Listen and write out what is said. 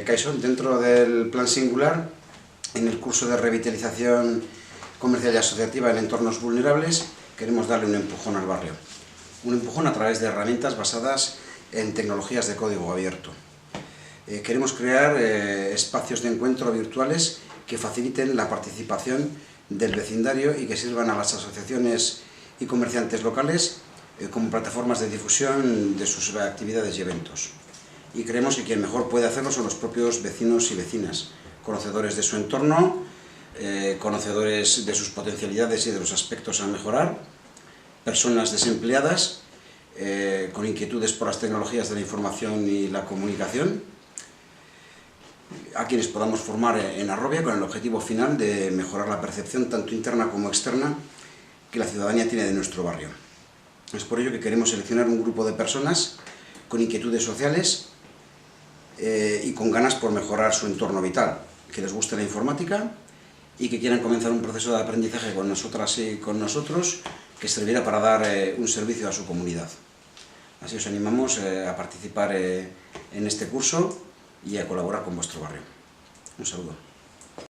Kaixo, dentro del plan singular, en el curso de revitalización comercial y asociativa en entornos vulnerables, queremos darle un empujón al barrio. Un empujón a través de herramientas basadas en tecnologías de código abierto. Queremos crear espacios de encuentro virtuales que faciliten la participación del vecindario y que sirvan a las asociaciones y comerciantes locales como plataformas de difusión de sus actividades y eventos. Y creemos que quien mejor puede hacerlo son los propios vecinos y vecinas, conocedores de su entorno, conocedores de sus potencialidades y de los aspectos a mejorar, personas desempleadas, con inquietudes por las tecnologías de la información y la comunicación, a quienes podamos formar en Arrobia con el objetivo final de mejorar la percepción tanto interna como externa que la ciudadanía tiene de nuestro barrio. Es por ello que queremos seleccionar un grupo de personas con inquietudes sociales y con ganas por mejorar su entorno vital, que les guste la informática y que quieran comenzar un proceso de aprendizaje con nosotras y con nosotros que servirá para dar un servicio a su comunidad. Así os animamos a participar en este curso y a colaborar con vuestro barrio. Un saludo.